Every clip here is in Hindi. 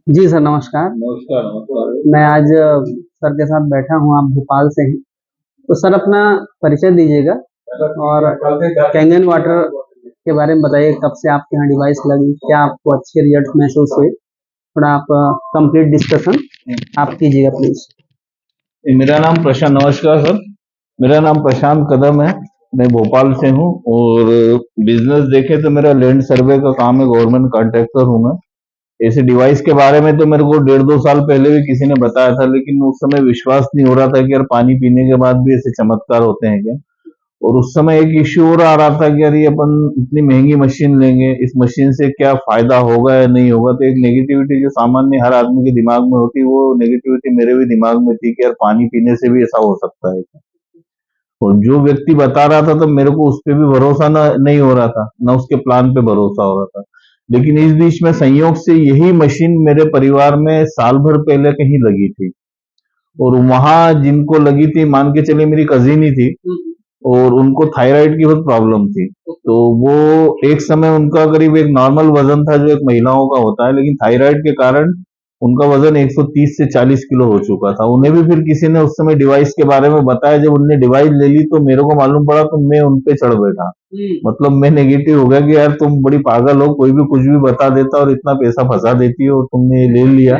जी सर, नमस्कार। नमस्कार नमस्कार। मैं आज सर के साथ बैठा हूँ, आप भोपाल से हैं। तो सर अपना परिचय दीजिएगा और कैंगन वाटर के बारे में बताइए, कब से आपके यहाँ डिवाइस लगी, क्या आपको अच्छे रिजल्ट महसूस हुए? थोड़ा आप कंप्लीट डिस्कशन आप कीजिएगा प्लीज़। मेरा नाम प्रशांत, नमस्कार सर। मेरा नाम प्रशांत कदम है। मैं भोपाल से हूँ और बिजनेस देखे तो मेरा लैंड सर्वे का काम है, गवर्नमेंट कॉन्ट्रैक्टर हूँ मैं। ऐसे डिवाइस के बारे में तो मेरे को 1.5-2 साल पहले भी किसी ने बताया था, लेकिन उस समय विश्वास नहीं हो रहा था कि यार पानी पीने के बाद भी ऐसे चमत्कार होते हैं क्या। और उस समय एक इश्यू और आ रहा था कि यार ये अपन इतनी महंगी मशीन लेंगे, इस मशीन से क्या फायदा होगा या नहीं होगा। तो एक नेगेटिविटी जो सामान्य हर आदमी के दिमाग में होती है, वो नेगेटिविटी मेरे भी दिमाग में थी कि यार पानी पीने से भी ऐसा हो सकता है। और जो व्यक्ति बता रहा था तो मेरे को उस पर भी भरोसा ना नहीं हो रहा था, ना उसके प्लान पे भरोसा हो रहा था। लेकिन इस बीच में संयोग से यही मशीन मेरे परिवार में साल भर पहले कहीं लगी थी। और वहां जिनको लगी थी, मान के चलिए मेरी कजिन ही थी, और उनको थायराइड की बहुत प्रॉब्लम थी। तो वो एक समय उनका करीब एक नॉर्मल वजन था जो एक महिलाओं का होता है, लेकिन थायराइड के कारण उनका वजन 130 से 40 किलो हो चुका था। उन्हें भी फिर किसी ने उस समय डिवाइस के बारे में बताया। जब उनने डिवाइस ले ली तो मेरे को मालूम पड़ा, तो मैं उन पे चढ़ बैठा। मतलब मैं नेगेटिव हो गया कि यार तुम बड़ी पागल हो, कोई भी कुछ भी बता देता और इतना पैसा फंसा देती हो, और तुमने ये ले लिया।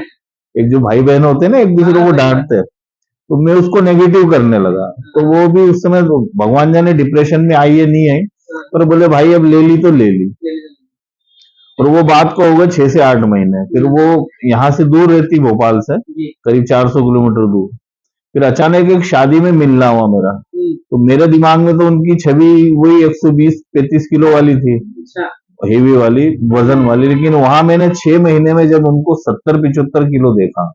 एक जो भाई बहन होते हैं ना, एक दूसरे को डांटते हैं, तो मैं उसको नेगेटिव करने लगा। तो वो भी उस समय तो भगवान जाने डिप्रेशन में आई है नहीं आई, पर बोले भाई अब ले ली तो ले ली। और वो बात को हो गए 6 से 8 महीने। फिर वो यहाँ से दूर रहती, भोपाल से करीब 400 किलोमीटर दूर। फिर अचानक एक शादी में मिलना हुआ मेरा। तो मेरे दिमाग में तो उनकी छवि वही 120-35 किलो वाली थी, हेवी वाली, वजन वाली। लेकिन वहां मैंने 6 महीने में जब उनको 70-75 किलो देखा,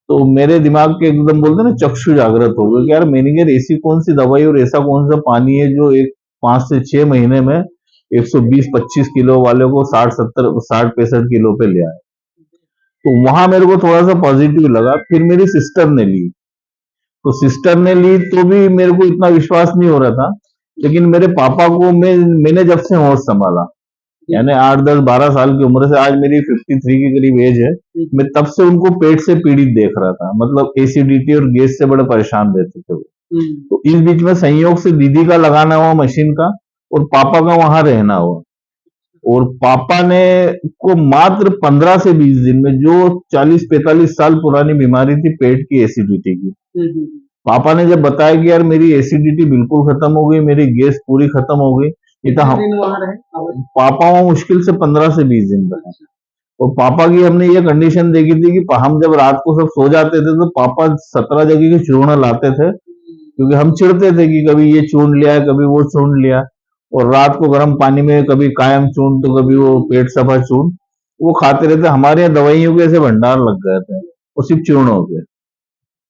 तो मेरे दिमाग के एकदम बोलते हैं ना, चक्षु जागृत हो गए कि यार मैंने यार ऐसी कौन सी दवाई और ऐसा कौन सा पानी है जो एक 5 से 6 महीने में 120-25 किलो वाले को 60-70-60-65 किलो पे ले आए। तो वहां मेरे को थोड़ा सा पॉजिटिव लगा। फिर मेरी सिस्टर ने ली, तो सिस्टर ने ली तो भी मेरे को इतना विश्वास नहीं हो रहा था। लेकिन मेरे पापा को मैंने जब से होश संभाला, यानी 8-10-12 साल की उम्र से, आज मेरी 53 के करीब एज है, मैं तब से उनको पेट से पीड़ित देख रहा था। मतलब एसिडिटी और गैस से बड़े परेशान रहते थे वो। तो इस बीच में संयोग से दीदी का लगाना हुआ मशीन का, और पापा का वहां रहना हुआ। और पापा ने को मात्र 15 से 20 दिन में, जो 40-45 साल पुरानी बीमारी थी पेट की एसिडिटी की, पापा ने जब बताया कि यार मेरी एसिडिटी बिल्कुल खत्म हो गई, मेरी गैस पूरी खत्म हो गई, ये तो हम पापा वहां मुश्किल से 15 से 20 दिन रहे। और पापा की हमने ये कंडीशन देखी थी कि हम जब रात को सब सो जाते थे तो पापा 17 जगह के चूर्ण लाते थे, क्योंकि हम चिढ़ते थे कि कभी ये चूर्ण लिया, कभी वो चूर्ण लिया। और रात को गर्म पानी में कभी कायम चूर्ण तो कभी वो पेट सफा चूर्ण, वो खाते रहते। हमारे यहाँ दवाइयों के ऐसे भंडार लग गए थे, वो सिर्फ चूर्णों के।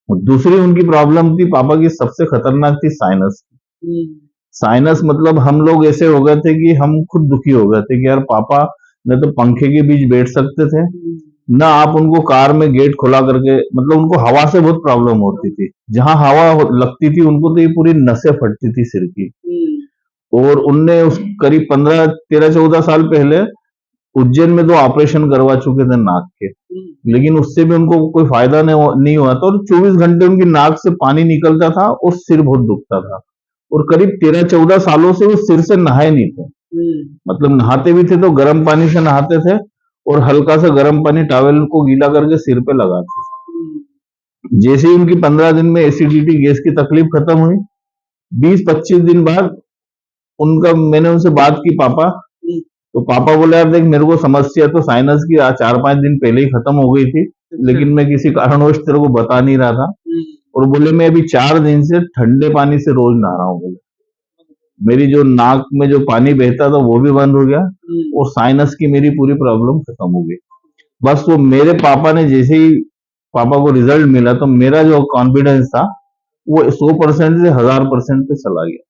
और दूसरी उनकी प्रॉब्लम थी, पापा की सबसे खतरनाक थी साइनस। साइनस मतलब हम लोग ऐसे हो गए थे कि हम खुद दुखी हो गए थे कि यार पापा न तो पंखे के बीच बैठ सकते थे, ना आप उनको कार में गेट खुला करके, मतलब उनको हवा से बहुत प्रॉब्लम होती थी। जहां हवा लगती थी उनको तो ये पूरी नसें फटती थी सिर की। और उनने उस करीब 15-13-14 साल पहले उज्जैन में 2 ऑपरेशन करवा चुके थे नाक के, लेकिन उससे भी उनको कोई फायदा नहीं हुआ था। और 24 घंटे उनकी नाक से पानी निकलता था और सिर बहुत दुखता था। और करीब 13-14 सालों से वो सिर से नहाए नहीं थे। मतलब नहाते भी थे तो गर्म पानी से नहाते थे, और हल्का सा गर्म पानी टॉवेल को गीला करके सिर पे लगाते थे। जैसे ही उनकी 15 दिन में एसिडिटी गैस की तकलीफ खत्म हुई, 20-25 दिन बाद उनका मैंने उनसे बात की, पापा, तो पापा बोले यार देख, मेरे को समस्या तो साइनस की 4-5 दिन पहले ही खत्म हो गई थी, लेकिन मैं किसी कारणवश तेरे को बता नहीं रहा था। और बोले मैं अभी 4 दिन से ठंडे पानी से रोज नहा रहा हूँ। बोले मेरी जो नाक में जो पानी बहता था वो भी बंद हो गया, और साइनस की मेरी पूरी प्रॉब्लम खत्म हो गई। बस वो मेरे पापा ने जैसे ही पापा को रिजल्ट मिला, तो मेरा जो कॉन्फिडेंस था वो 100% से 1000% पे चला गया।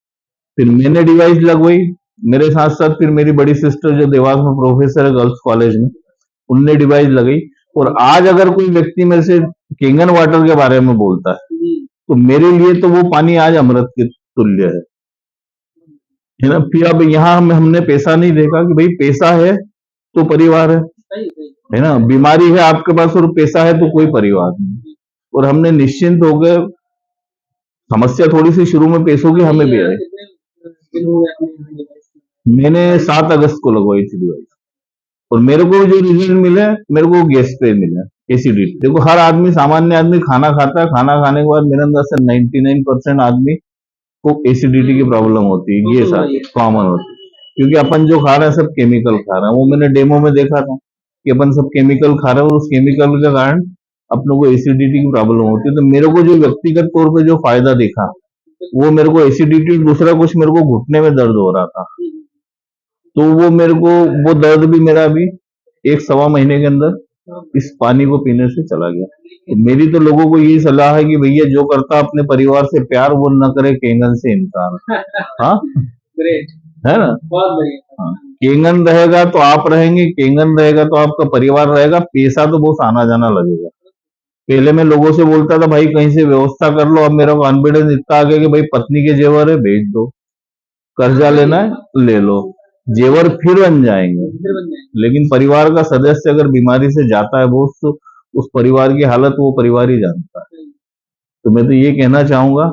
फिर मैंने डिवाइस लगवाई। मेरे साथ साथ फिर मेरी बड़ी सिस्टर जो देवास में प्रोफेसर है गर्ल्स कॉलेज में, उनने डिवाइस लगाई। और आज अगर कोई व्यक्ति मेरे से किंगन वाटर के बारे में बोलता है, तो मेरे लिए तो वो पानी आज अमृत के तुल्य है ना। फिर अब यहाँ हमने पैसा नहीं देखा कि भाई पैसा है तो परिवार है है ना। बीमारी है आपके पास और पैसा है तो कोई परिवार नहीं। और हमने निश्चिंत हो गए, समस्या थोड़ी सी शुरू में पैसों की हमें भी आई। मैंने 7 अगस्त को लगवाई थी डिवाइस, और मेरे को जो रिजल्ट मिले, मेरे को गैस पे मिला, एसिडिटी। देखो हर आदमी, सामान्य आदमी खाना खाता है, खाना खाने के बाद मेरे अंदर से 99% आदमी को एसिडिटी की प्रॉब्लम होती है, गैस आती है, कॉमन होती है। क्योंकि अपन जो खा रहे हैं सब केमिकल खा रहे हैं, वो मैंने डेमो में देखा था कि अपन सब केमिकल खा रहे हैं, और उस केमिकल के कारण अपनों को एसिडिटी की प्रॉब्लम होती है। तो मेरे को जो व्यक्तिगत तौर पे जो फायदा दिखा, वो मेरे को एसिडिटी, दूसरा कुछ मेरे को घुटने में दर्द हो रहा था, तो वो मेरे को, वो दर्द भी मेरा अभी 1 सवा महीने के अंदर इस पानी को पीने से चला गया। तो मेरी तो लोगों को यही सलाह है कि भैया जो करता अपने परिवार से प्यार, वो न करे केंगन से इनकार। हाँ, ग्रेट, है ना। बहुत बढ़िया। हाँ, केंगन रहेगा तो आप रहेंगे, केंगन रहेगा तो आपका परिवार रहेगा, पैसा तो बहुत आना जाना लगेगा। पहले मैं लोगों से बोलता था भाई कहीं से व्यवस्था कर लो, अब मेरा कॉन्फिडेंस इतना आ गया कि भाई पत्नी के जेवर है भेज दो, कर्जा लेना है ले लो, जेवर फिर बन जाएंगे। लेकिन परिवार का सदस्य अगर बीमारी से जाता है, वो उस परिवार की हालत वो परिवार ही जानता है। तो मैं तो ये कहना चाहूंगा,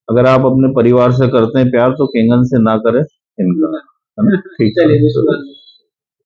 अगर आप अपने परिवार से करते हैं प्यार, तो केंगन से ना करें इनकार, है ना। ठीक है।